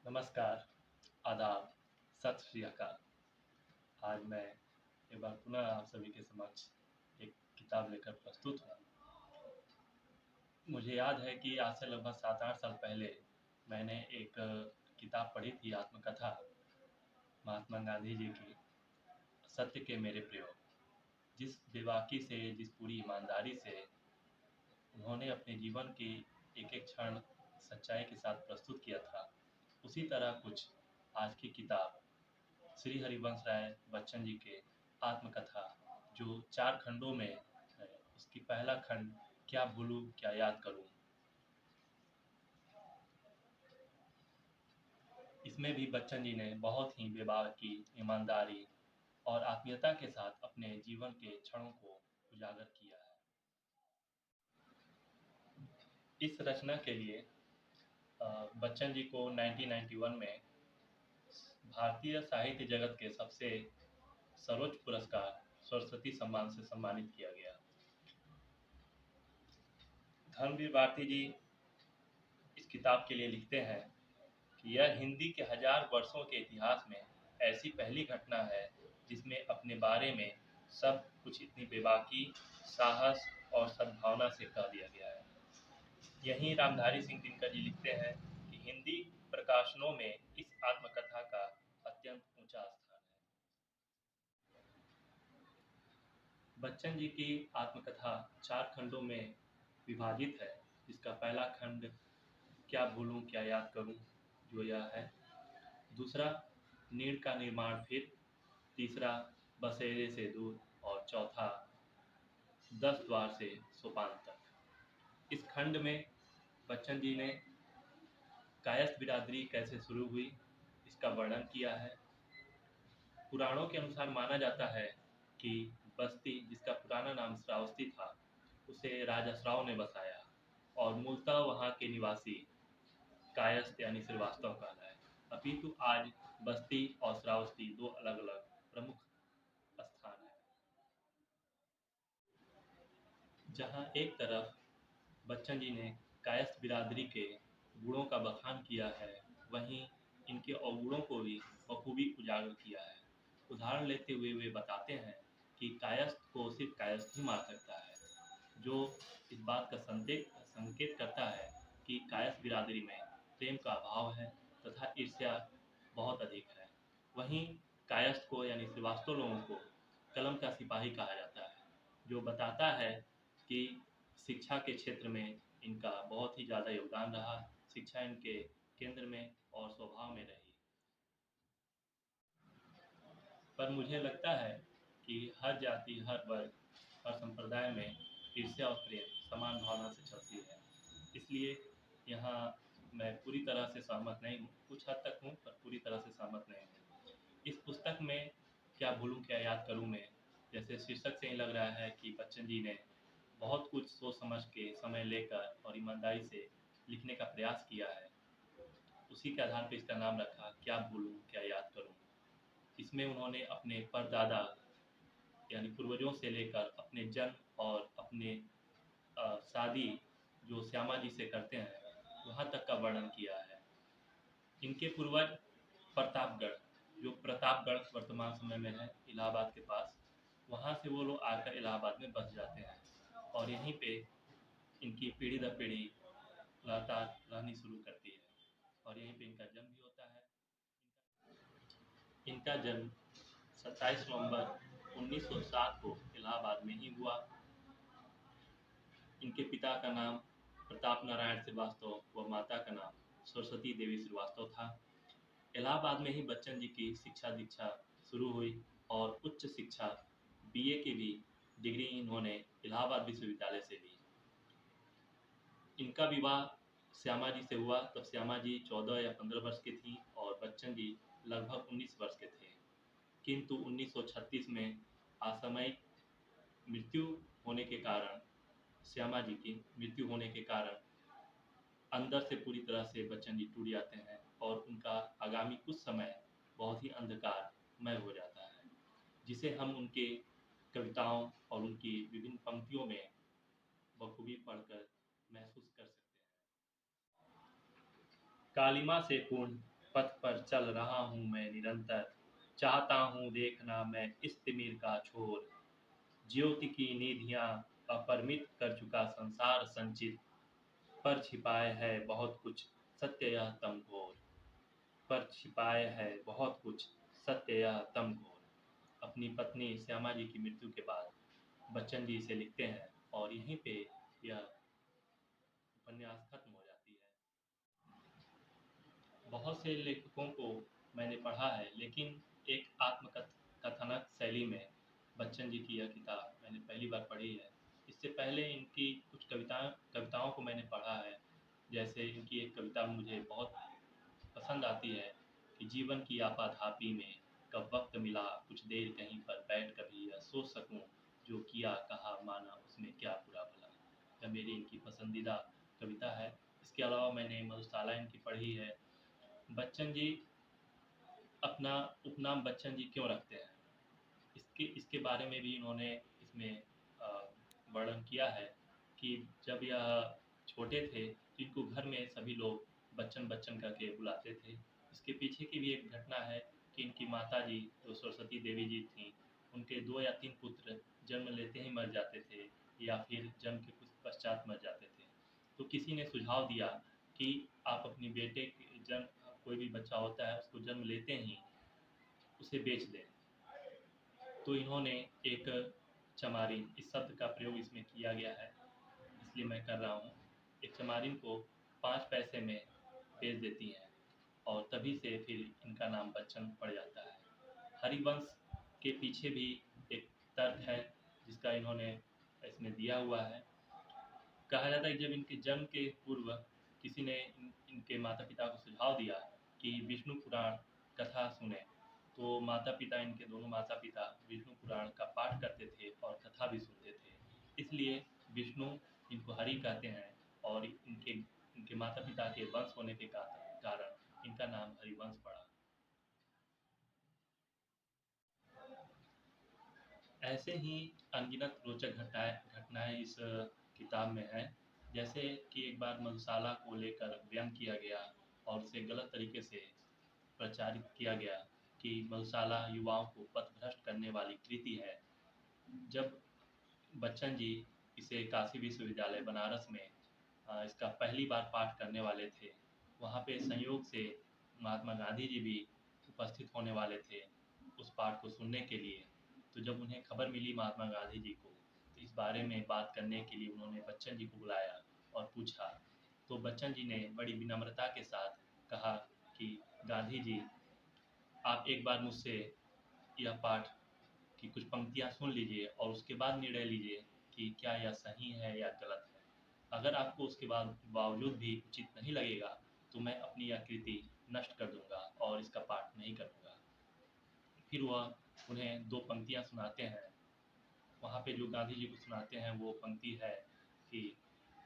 नमस्कार, आदाब, सत श्री अकाल। आज मैं एक बार पुनः आप सभी के समक्ष एक किताब लेकर प्रस्तुत हूँ। मुझे याद है कि आज से लगभग 7-8 साल पहले मैंने एक किताब पढ़ी थी, आत्मकथा महात्मा गांधी जी की, सत्य के मेरे प्रयोग। जिस बेबाकी से, जिस पूरी ईमानदारी से उन्होंने अपने जीवन की एक-एक क्षण सच्चाई के साथ प्रस्तुत किया था, उसी तरह कुछ आज की किताब श्री हरिवंश राय बच्चन जी के आत्मकथा, जो 4 खंडों में है। उसकी पहला खंड क्या भूलूं क्या याद करूं। इसमें भी बच्चन जी ने बहुत ही बेबाकी, ईमानदारी और आत्मीयता के साथ अपने जीवन के क्षणों को उजागर किया है। इस रचना के लिए बच्चन जी को 1991 में भारतीय साहित्य जगत के सबसे सर्वोच्च पुरस्कार सरस्वती सम्मान से सम्मानित किया गया। धर्मवीर भारती जी इस किताब के लिए लिखते हैं कि यह हिंदी के 1000 वर्षों के इतिहास में ऐसी पहली घटना है जिसमें अपने बारे में सब कुछ इतनी बेबाकी, साहस और सद्भावना से कह दिया गया है। यहीं रामधारी सिंह दिनकर जी लिखते हैं कि हिंदी प्रकाशनों में इस आत्मकथा का अत्यंत ऊंचा स्थान है। बच्चन जी की आत्मकथा 4 खंडों में विभाजित है, जिसका पहला खंड क्या भूलूं क्या याद करूं, जो यह है। दूसरा, नीड़ का निर्माण फिर। तीसरा, बसेरे से दूर। और चौथा, 10 द्वार से सोपान तक। इस खंड में बच्चन जी ने कायस्थ बिरादरी कैसे शुरू हुई, इसका वर्णन किया है। पुराणों के अनुसार माना जाता है कि बस्ती, जिसका पुराना नाम श्रावस्ती था, उसे राजा श्राव ने बसाया और मूलतः वहाँ के निवासी कायस्थ यानी श्रीवास्तव कहलाए। अपितु आज बस्ती और श्रावस्ती 2 अलग-अलग प्रमुख स्थान हैं। जहाँ एक तरफ बच्चन जी ने कायस्थ बिरादरी के गुणों का बखान किया है, वहीं इनके अवगुणों को भी बखूबी उजागर किया है। उदाहरण लेते हुए वे बताते हैं कि कायस्थ को सिर्फ कायस्थ ही मार सकता है, जो इस बात का संकेत करता है कि कायस्थ बिरादरी में प्रेम का अभाव है तथा ईर्ष्या बहुत अधिक है। वहीं कायस्थ को यानी श्रीवास्तव लोगों को कलम का सिपाही कहा जाता है, जो बताता है कि शिक्षा के क्षेत्र में इनका बहुत ही ज़्यादा योगदान रहा। शिक्षा इनके केंद्र में और स्वभाव में रही। पर मुझे लगता है कि हर जाति, हर वर्ग, हर संप्रदाय में ईर्ष्या और प्रेम समान भावना से चलती है। इसलिए यहाँ मैं पूरी तरह से सहमत नहीं हूँ। कुछ हद तक हूँ, पर पूरी तरह से सहमत नहीं हूँ। इस पुस्तक में क्या भूलूं क्या याद करूं में, जैसे शीर्षक से ही लग रहा है कि बच्चन जी ने बहुत कुछ सोच समझ के, समय लेकर और ईमानदारी से लिखने का प्रयास किया है। उसी के आधार पर इसका नाम रखा क्या भूलूं क्या याद करूं। इसमें उन्होंने अपने परदादा यानी पूर्वजों से लेकर अपने जन्म और अपने शादी जो श्यामा जी से करते हैं, वहाँ तक का वर्णन किया है। इनके पूर्वज प्रतापगढ़, जो प्रतापगढ़ वर्तमान समय में है इलाहाबाद के पास, वहाँ से वो लोग आकर इलाहाबाद में बस जाते हैं और यहीं पे इनकी पीढ़ी दर पीढ़ी लगातार रहनी शुरू करती है और यहीं पे इनका जन्म भी होता है। इनका जन्म 27 नवंबर 1907 को इलाहाबाद में ही हुआ। इनके पिता का नाम प्रताप नारायण श्रीवास्तव व माता का नाम सरस्वती देवी श्रीवास्तव था। इलाहाबाद में ही बच्चन जी की शिक्षा दीक्षा शुरू हुई और उच्च शिक्षा बीए की भी डिग्री इन्होंने इलाहाबाद विश्वविद्यालय से ली। इनका विवाह श्यामा जी से हुआ, तब श्यामा जी 14 या 15 वर्ष की थी और बच्चन जी लगभग 19 वर्ष के थे। किंतु 1936 में असामयिक मृत्यु होने के कारण, श्यामा जी की मृत्यु होने के कारण अंदर से पूरी तरह से बच्चन जी टूट जाते हैं और उनका आगामी कुछ समय बहुत ही अंधकारमय हो जाता है, जिसे हम उनके कविताओं और उनकी विभिन्न पंक्तियों में बखूबी पढ़कर महसूस कर सकते हैं। कालिमा से पूर्ण पथ पर चल रहा हूँ मैं निरंतर, चाहता हूँ देखना मैं इस तिमिर का छोर। ज्योति की निधियाँ अपरिमित कर चुका संसार संचित, पर छिपाए है बहुत कुछ सत्य यह तम घोर। पर छिपाए है बहुत कुछ सत्य यह तम घोर। अपनी पत्नी श्यामा जी की मृत्यु के बाद बच्चन जी इसे लिखते हैं और यहीं पे यह उपन्यास खत्म हो जाती है। बहुत से लेखकों को मैंने पढ़ा है, लेकिन एक आत्मकथनक शैली में बच्चन जी की यह किताब मैंने पहली बार पढ़ी है। इससे पहले इनकी कुछ कविताओं को मैंने पढ़ा है। जैसे इनकी एक कविता मुझे बहुत पसंद आती है कि जीवन की आपाधापी में कब वक्त मिला कुछ देर कहीं पर बैठ कभी यह सोच सकूं, जो किया कहा माना उसमें क्या बुरा भला। यह मेरी इनकी पसंदीदा कविता है। इसके अलावा मैंने मधुशाला इनकी पढ़ी है। बच्चन जी अपना उपनाम बच्चन जी क्यों रखते हैं, इसके बारे में भी इन्होंने इसमें अ, वर्णन किया है कि जब यह छोटे थे तो इनको घर में सभी लोग बच्चन बच्चन करके बुलाते थे। इसके पीछे की भी एक घटना है कि इनकी माता जी जो सरस्वती देवी जी थीं, उनके 2 या 3 पुत्र जन्म लेते ही मर जाते थे या फिर जन्म के कुछ पश्चात मर जाते थे। तो किसी ने सुझाव दिया कि आप अपनी बेटे के जन्म कोई भी बच्चा होता है उसको जन्म लेते ही उसे बेच दें। तो इन्होंने एक चमारिन इस शब्द का प्रयोग इसमें किया गया है, इसलिए मैं कर रहा हूँ। एक चमारिन को 5 पैसे में बेच देती हैं और तभी से फिर इनका नाम बच्चन पड़ जाता है। हरिवंश के पीछे भी एक तर्क है जिसका इन्होंने इसमें दिया हुआ है। कहा जाता है कि जब इनके जन्म के पूर्व किसी ने इनके माता पिता को सुझाव दिया कि विष्णु पुराण कथा सुने, तो माता पिता इनके दोनों माता पिता विष्णु पुराण का पाठ करते थे और कथा भी सुनते थे। इसलिए विष्णु इनको हरि कहते हैं और इनके इनके माता पिता के वंश होने के कारण इनका नाम हरिवंश पड़ा। ऐसे ही अनगिनत रोचक घटनाएं इस किताब में हैं। जैसे कि एक बार मधुशाला को लेकर व्यंग किया गया और उसे गलत तरीके से प्रचारित किया गया कि मधुशाला युवाओं को पथभ्रष्ट करने वाली कृति है। जब बच्चन जी इसे काशी विश्वविद्यालय बनारस में इसका पहली बार पाठ करने वाले थे, वहाँ पे संयोग से महात्मा गांधी जी भी उपस्थित होने वाले थे उस पाठ को सुनने के लिए। तो जब उन्हें खबर मिली महात्मा गांधी जी को, तो इस बारे में बात करने के लिए उन्होंने बच्चन जी को बुलाया और पूछा। तो बच्चन जी ने बड़ी विनम्रता के साथ कहा कि गांधी जी, आप एक बार मुझसे यह पाठ की कुछ पंक्तियाँ सुन लीजिए और उसके बाद निर्णय लीजिए कि क्या यह सही है या गलत है। अगर आपको उसके बाद बावजूद भी उचित नहीं लगेगा, तो मैं अपनी यह कृति नष्ट कर दूँगा और इसका पाठ नहीं करूँगा। फिर वह उन्हें 2 पंक्तियाँ सुनाते हैं। वहाँ पे जो गांधी जी को सुनाते हैं वो पंक्ति है कि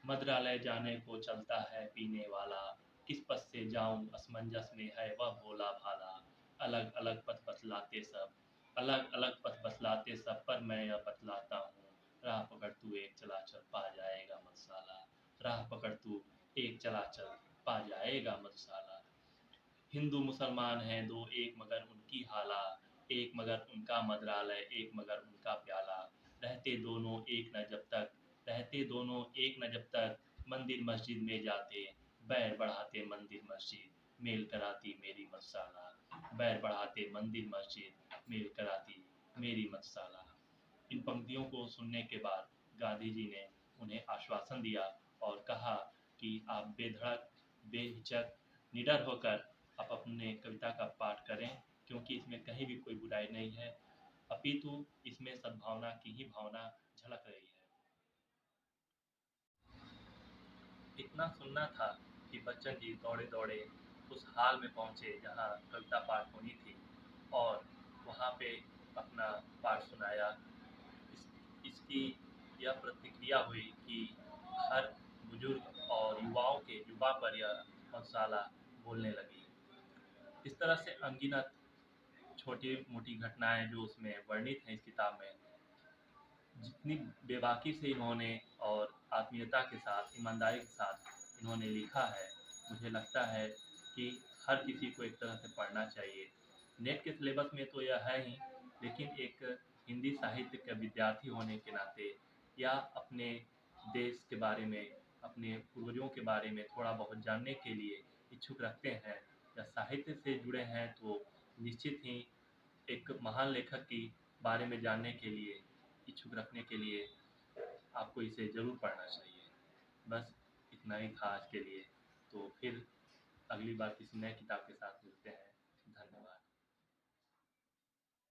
मद्रालय जाने को चलता है पीने वाला, किस पथ से जाऊँ असमंजस में है वह भोला भाला। अलग अलग पथ बतलाते सब, अलग अलग पथ बतलाते सब, पर मैं यह बतलाता हूँ, राह पकड़ तू एक चला चल पा जाएगा मधुशाला। राह पकड़ तू एक चला चल पा जाएगा मधुशाला। हिंदू मुसलमान हैं दो एक मगर उनकी हाला, एक मगर उनका मद्रालय एक मगर उनका प्याला। रहते दोनों एक न जब तक, रहते दोनों एक न जब तक, मंदिर मस्जिद में जाते बैर बढ़ाते मंदिर मस्जिद मेल कराती मेरी मधुशाला। बैर बढ़ाते मंदिर मस्जिद मेल कराती मेरी मधुशाला। इन पंक्तियों को सुनने के बाद गांधी जी ने उन्हें आश्वासन दिया और कहा कि आप बेधड़क बेहिचक निडर होकर आप अपने कविता का पाठ करें, क्योंकि इसमें कहीं भी कोई बुराई नहीं है, अपितु इसमें सद्भावना की ही भावना झलक रही है। इतना सुनना था कि बच्चन जी दौड़े दौड़े उस हाल में पहुंचे जहां कविता पाठ होनी थी और वहां पे अपना पाठ सुनाया। इसकी यह प्रतिक्रिया हुई कि हर बुजुर्ग और युवाओं के जुबा पर यह मधुशाला बोलने लगी। इस तरह से अनगिनत छोटी मोटी घटनाएं जो उसमें वर्णित हैं इस किताब में, जितनी बेबाकी से इन्होंने और आत्मीयता के साथ ईमानदारी के साथ इन्होंने लिखा है, मुझे लगता है कि हर किसी को एक तरह से पढ़ना चाहिए। नेट के सिलेबस में तो यह है ही, लेकिन एक हिंदी साहित्य का विद्यार्थी होने के नाते या अपने देश के बारे में, अपने पूर्वजों के बारे में थोड़ा बहुत जानने के लिए इच्छुक रखते हैं या साहित्य से जुड़े हैं, तो निश्चित ही एक महान लेखक की बारे में जानने के लिए इच्छुक रखने के लिए आपको इसे ज़रूर पढ़ना चाहिए। बस इतना ही था आज के लिए। तो फिर अगली बार किसी नए किताब के साथ मिलते हैं।